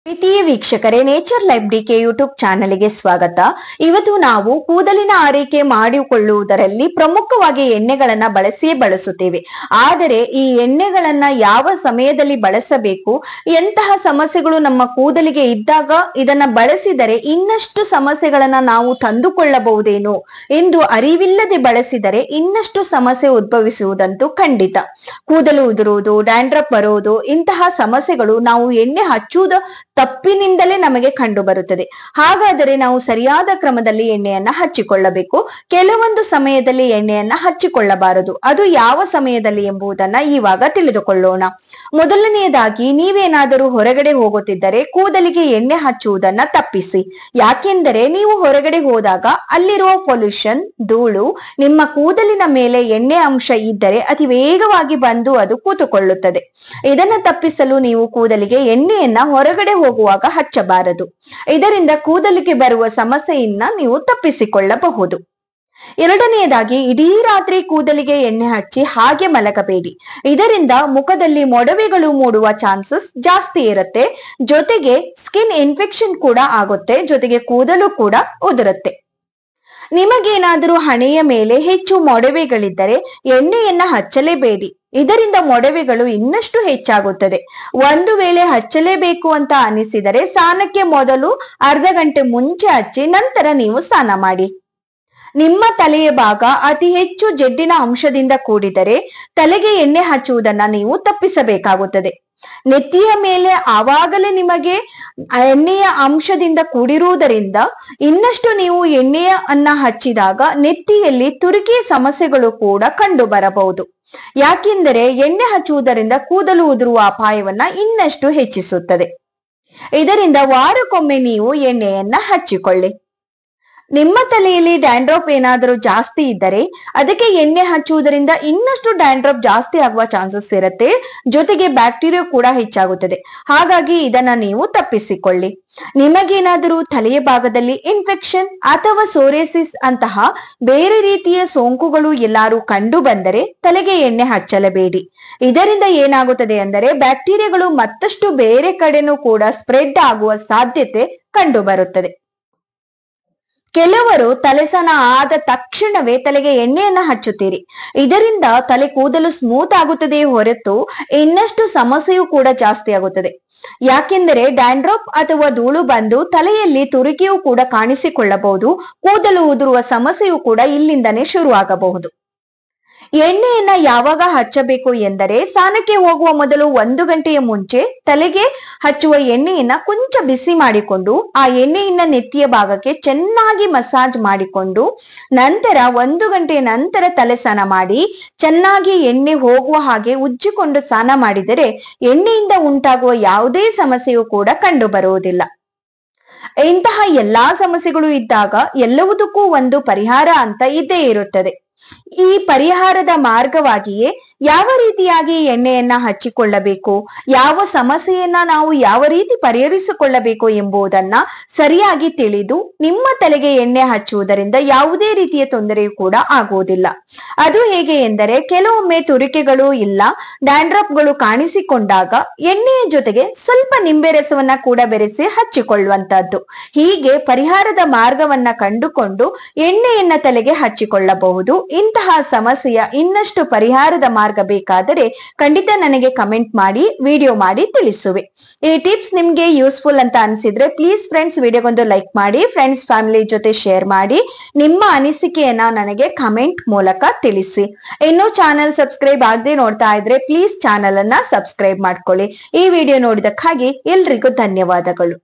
ಪ್ರೀತಿಯ ವೀಕ್ಷಕರೇ, nature life DK YouTube ಚಾನೆಲ್ಗೆ ಸ್ವಾಗತ. ಇವತ್ತು ನಾವು ಕೂದಲಿನ ಆರೈಕೆ ಮಾಡಿಕೊಳ್ಳುವುದರಲ್ಲಿ ಪ್ರಮುಖವಾಗಿ ಎಣ್ಣೆಗಳನ್ನ ಬಳಸುತ್ತೇವೆ. ಆದರೆ ಈ ಎಣ್ಣೆಗಳನ್ನ ಯಾವ ಸಮಯದಲ್ಲಿ ಬಳಸಬೇಕು, ಎಂತಹ ಸಮಸ್ಯೆಗಳು ನಮ್ಮ ಕೂದಲಿಗೆ ಇದ್ದಾಗ ಇದನ್ನ ಬಳಸಿದರೆ ಇನ್ನಷ್ಟು ಸಮಸ್ಯೆಗಳನ್ನ ನಾವು ತಂದುಕೊಳ್ಳಬಹುದೇನೋ ಎಂದು ಅರಿವಿಲ್ಲದೆ ಬಳಸಿದರೆ ಇನ್ನಷ್ಟು ಸಮಸ್ಯೆ ಉದ್ಭವಿಸುವುದಂತೂ ಖಂಡಿತ. ಕೂದಲು ಉದುರುವುದು, ಡ್ಯಾಂಡ್ರಫ್ ಬರುವುದು, ಇಂತಹ ಸಮಸ್ಯೆಗಳು ನಾವು ಎಣ್ಣೆ ಹಚ್ಚುವುದ ತಪ್ಪಿನಿಂದಲೇ ನಮಗೆ ಕಂಡು ಬರುತ್ತದೆ. ಹಾಗಾದರೆ ನಾವು ಸರಿಯಾದ ಕ್ರಮದಲ್ಲಿ ಎಣ್ಣೆಯನ್ನ ಹಚ್ಚಿಕೊಳ್ಳಬೇಕು. ಕೆಲವೊಂದು ಸಮಯದಲ್ಲಿ ಎಣ್ಣೆಯನ್ನ ಹಚ್ಚಿಕೊಳ್ಳಬಾರದು. ಅದು ಯಾವ ಸಮಯದಲ್ಲಿ ಎಂಬುದನ್ನ ಇವಾಗ ತಿಳಿದುಕೊಳ್ಳೋಣ. ಮೊದಲನೆಯದಾಗಿ, ನೀವೇನಾದರೂ ಹೊರಗಡೆ ಹೋಗುತ್ತಿದ್ದರೆ ಕೂದಲಿಗೆ ಎಣ್ಣೆ ಹಚ್ಚುವುದನ್ನ ತಪ್ಪಿಸಿ. ಯಾಕೆಂದರೆ ನೀವು ಹೊರಗಡೆ ಹೋದಾಗ ಅಲ್ಲಿರುವ ಪೊಲ್ಯೂಷನ್, ಧೂಳು ನಿಮ್ಮ ಕೂದಲಿನ ಮೇಲೆ ಎಣ್ಣೆ ಅಂಶ ಇದ್ದರೆ ಅತಿ ವೇಗವಾಗಿ ಬಂದು ಅದು ಕೂತುಕೊಳ್ಳುತ್ತದೆ. ಇದನ್ನ ತಪ್ಪಿಸಲು ನೀವು ಕೂದಲಿಗೆ ಎಣ್ಣೆಯನ್ನ ಹೊರಗಡೆ ಹೋಗುವಾಗ ಹಚ್ಚಬಾರದು. ಇದರಿಂದ ಕೂದಲಿಗೆ ಬರುವ ಸಮಸ್ಯೆಯನ್ನ ನೀವು ತಪ್ಪಿಸಿಕೊಳ್ಳಬಹುದು. ಎರಡನೆಯದಾಗಿ, ಇಡೀ ರಾತ್ರಿ ಕೂದಲಿಗೆ ಎಣ್ಣೆ ಹಚ್ಚಿ ಹಾಗೆ ಮಲಗಬೇಡಿ. ಇದರಿಂದ ಮುಖದಲ್ಲಿ ಮೊಡವೆಗಳು ಮೂಡುವ ಚಾನ್ಸಸ್ ಜಾಸ್ತಿ ಇರುತ್ತೆ. ಜೊತೆಗೆ ಸ್ಕಿನ್ ಇನ್ಫೆಕ್ಷನ್ ಕೂಡ ಆಗುತ್ತೆ. ಜೊತೆಗೆ ಕೂದಲು ಕೂಡ ಉದುರುತ್ತೆ. ನಿಮಗೇನಾದರೂ ಹಣೆಯ ಮೇಲೆ ಹೆಚ್ಚು ಮೊಡವೆಗಳಿದ್ದರೆ ಎಣ್ಣೆಯನ್ನ ಹಚ್ಚಲೇಬೇಡಿ. ಇದರಿಂದ ಮೊಡವೆಗಳು ಇನ್ನಷ್ಟು ಹೆಚ್ಚಾಗುತ್ತದೆ. ಒಂದು ವೇಳೆ ಹಚ್ಚಲೇಬೇಕು ಅಂತ ಅನಿಸಿದರೆ ಸ್ನಾನಕ್ಕೆ ಮೊದಲು ಅರ್ಧ ಗಂಟೆ ಮುಂಚೆ ಹಚ್ಚಿ ನಂತರ ನೀವು ಸ್ನಾನ ಮಾಡಿ. ನಿಮ್ಮ ತಲೆಯ ಭಾಗ ಅತಿ ಹೆಚ್ಚು ಜಡ್ಡಿನ ಅಂಶದಿಂದ ಕೂಡಿದರೆ ತಲೆಗೆ ಎಣ್ಣೆ ಹಚ್ಚುವುದನ್ನ ನೀವು ತಪ್ಪಿಸಬೇಕಾಗುತ್ತದೆ. ನೆತ್ತಿಯ ಮೇಲೆ ಆವಾಗಲೇ ನಿಮಗೆ ಎಣ್ಣೆಯ ಅಂಶದಿಂದ ಕೂಡಿರುವುದರಿಂದ ಇನ್ನಷ್ಟು ನೀವು ಎಣ್ಣೆಯನ್ನ ಹಚ್ಚಿದಾಗ ನೆತ್ತಿಯಲ್ಲಿ ತುರಿಕೆ ಸಮಸ್ಯೆಗಳು ಕೂಡ ಕಂಡು ಬರಬಹುದು. ಯಾಕೆಂದರೆ ಎಣ್ಣೆ ಹಚ್ಚುವುದರಿಂದ ಕೂದಲು ಉದುರುವ ಅಪಾಯವನ್ನ ಇನ್ನಷ್ಟು ಹೆಚ್ಚಿಸುತ್ತದೆ. ಇದರಿಂದ ವಾರಕ್ಕೊಮ್ಮೆ ನೀವು ಎಣ್ಣೆಯನ್ನ ಹಚ್ಚಿಕೊಳ್ಳಿ. ನಿಮ್ಮ ತಲೆಯಲ್ಲಿ ಡ್ಯಾಂಡ್ರಫ್ ಏನಾದರೂ ಜಾಸ್ತಿ ಇದ್ದರೆ ಅದಕ್ಕೆ ಎಣ್ಣೆ ಹಚ್ಚುವುದರಿಂದ ಇನ್ನಷ್ಟು ಡ್ಯಾಂಡ್ರಫ್ ಜಾಸ್ತಿ ಆಗುವ ಚಾನ್ಸಸ್ ಇರುತ್ತೆ. ಜೊತೆಗೆ ಬ್ಯಾಕ್ಟೀರಿಯಾ ಕೂಡ ಹೆಚ್ಚಾಗುತ್ತದೆ. ಹಾಗಾಗಿ ಇದನ್ನ ನೀವು ತಪ್ಪಿಸಿಕೊಳ್ಳಿ. ನಿಮಗೇನಾದರೂ ತಲೆಯ ಭಾಗದಲ್ಲಿ ಇನ್ಫೆಕ್ಷನ್ ಅಥವಾ ಸೋರಿಯಾಸಿಸ್ ಅಂತಹ ಬೇರೆ ರೀತಿಯ ಸೋಂಕುಗಳು ಎಲ್ಲಾರು ಕಂಡು ಬಂದರೆ ತಲೆಗೆ ಎಣ್ಣೆ ಹಚ್ಚಲೇಬೇಡಿ. ಇದರಿಂದ ಏನಾಗುತ್ತದೆ ಅಂದರೆ ಬ್ಯಾಕ್ಟೀರಿಯಾಗಳು ಮತ್ತಷ್ಟು ಬೇರೆ ಕಡೆನೂ ಕೂಡ ಸ್ಪ್ರೆಡ್ ಆಗುವ ಸಾಧ್ಯತೆ ಕಂಡು ಬರುತ್ತದೆ. ಕೆಲವರು ತಲೆಸ್ನಾನ ಆದ ತಕ್ಷಣವೇ ತಲೆಗೆ ಎಣ್ಣೆಯನ್ನ ಹಚ್ಚುತ್ತೀರಿ. ಇದರಿಂದ ತಲೆ ಕೂದಲು ಸ್ಮೂತ್ ಆಗುತ್ತದೆ ಹೊರತು ಇನ್ನಷ್ಟು ಸಮಸ್ಯೆಯೂ ಕೂಡ ಜಾಸ್ತಿ ಆಗುತ್ತದೆ. ಯಾಕೆಂದರೆ ಡ್ಯಾಂಡ್ರಫ್ ಅಥವಾ ಧೂಳು ಬಂದು ತಲೆಯಲ್ಲಿ ತುರಿಕೆಯೂ ಕೂಡ ಕಾಣಿಸಿಕೊಳ್ಳಬಹುದು. ಕೂದಲು ಉದುರುವ ಸಮಸ್ಯೆಯೂ ಕೂಡ ಇಲ್ಲಿಂದನೇ ಶುರುವಾಗಬಹುದು. ಎಣ್ಣೆಯನ್ನ ಯಾವಾಗ ಹಚ್ಚಬೇಕು ಎಂದರೆ ಸ್ನಾನಕ್ಕೆ ಹೋಗುವ ಮೊದಲು 1 ಗಂಟೆಯ ಮುಂಚೆ ತಲೆಗೆ ಹಚ್ಚುವ ಎಣ್ಣೆಯನ್ನ ಕೊಂಚ ಬಿಸಿ ಮಾಡಿಕೊಂಡು ಆ ಎಣ್ಣೆಯನ್ನ ನೆತ್ತಿಯ ಭಾಗಕ್ಕೆ ಚೆನ್ನಾಗಿ ಮಸಾಜ್ ಮಾಡಿಕೊಂಡು ನಂತರ 1 ಗಂಟೆಯ ನಂತರ ತಲೆ ಸ್ನಾನ ಮಾಡಿ ಚೆನ್ನಾಗಿ ಎಣ್ಣೆ ಹೋಗುವ ಹಾಗೆ ಉಜ್ಜಿಕೊಂಡು ಸ್ನಾನ ಮಾಡಿದರೆ ಎಣ್ಣೆಯಿಂದ ಉಂಟಾಗುವ ಯಾವುದೇ ಸಮಸ್ಯೆಯೂ ಕೂಡ ಕಂಡು ಬರುವುದಿಲ್ಲ. ಇಂತಹ ಎಲ್ಲಾ ಸಮಸ್ಯೆಗಳು ಇದ್ದಾಗ ಎಲ್ಲವುದಕ್ಕೂ ಒಂದು ಪರಿಹಾರ ಅಂತ ಇದ್ದೇ ಇರುತ್ತದೆ. ಈ ಪರಿಹಾರದ ಮಾರ್ಗವಾಗಿಯೇ ಯಾವ ರೀತಿಯಾಗಿ ಎಣ್ಣೆಯನ್ನ ಹಚ್ಚಿಕೊಳ್ಳಬೇಕು, ಯಾವ ಸಮಸ್ಯೆಯನ್ನ ನಾವು ಯಾವ ರೀತಿ ಪರಿಹರಿಸಿಕೊಳ್ಳಬೇಕು ಎಂಬುದನ್ನ ಸರಿಯಾಗಿ ತಿಳಿದು ನಿಮ್ಮ ತಲೆಗೆ ಎಣ್ಣೆ ಹಚ್ಚುವುದರಿಂದ ಯಾವುದೇ ರೀತಿಯ ತೊಂದರೆಯೂ ಕೂಡ ಆಗುವುದಿಲ್ಲ. ಅದು ಹೇಗೆ ಎಂದರೆ, ಕೆಲವೊಮ್ಮೆ ತುರಿಕೆಗಳು ಇಲ್ಲ ಡ್ಯಾಂಡ್ರಫ್ಗಳು ಕಾಣಿಸಿಕೊಂಡಾಗ ಎಣ್ಣೆಯ ಜೊತೆಗೆ ಸ್ವಲ್ಪ ನಿಂಬೆ ರಸವನ್ನ ಕೂಡ ಬೆರೆಸಿ ಹಚ್ಚಿಕೊಳ್ಳುವಂತಹದ್ದು. ಹೀಗೆ ಪರಿಹಾರದ ಮಾರ್ಗವನ್ನ ಕಂಡುಕೊಂಡು ಎಣ್ಣೆಯನ್ನ ತಲೆಗೆ ಹಚ್ಚಿಕೊಳ್ಳಬಹುದು. ಇಂತಹ ಸಮಸ್ಯೆಯ ಇನ್ನಷ್ಟು ಪರಿಹಾರದ ಮಾರ್ಗ ಬೇಕಾದರೆ ಖಂಡಿತ ನನಗೆ ಕಮೆಂಟ್ ಮಾಡಿ ವಿಡಿಯೋ ಮಾಡಿ ತಿಳಿಸುವೆ. ಈ ಟಿಪ್ಸ್ ನಿಮ್ಗೆ ಯೂಸ್ಫುಲ್ ಅಂತ ಅನ್ಸಿದ್ರೆ ಪ್ಲೀಸ್ ಫ್ರೆಂಡ್ಸ್ ವಿಡಿಯೋಗೊಂದು ಲೈಕ್ ಮಾಡಿ, ಫ್ರೆಂಡ್ಸ್ ಫ್ಯಾಮಿಲಿ ಜೊತೆ ಶೇರ್ ಮಾಡಿ, ನಿಮ್ಮ ಅನಿಸಿಕೆಯನ್ನ ನನಗೆ ಕಮೆಂಟ್ ಮೂಲಕ ತಿಳಿಸಿ. ಇನ್ನು ಚಾನೆಲ್ ಸಬ್ಸ್ಕ್ರೈಬ್ ಆಗದೆ ನೋಡ್ತಾ ಇದ್ರೆ ಪ್ಲೀಸ್ ಚಾನೆಲ್ ಅನ್ನ ಸಬ್ಸ್ಕ್ರೈಬ್ ಮಾಡ್ಕೊಳ್ಳಿ. ಈ ವಿಡಿಯೋ ನೋಡಿದಕ್ಕಾಗಿ ಎಲ್ರಿಗೂ ಧನ್ಯವಾದಗಳು.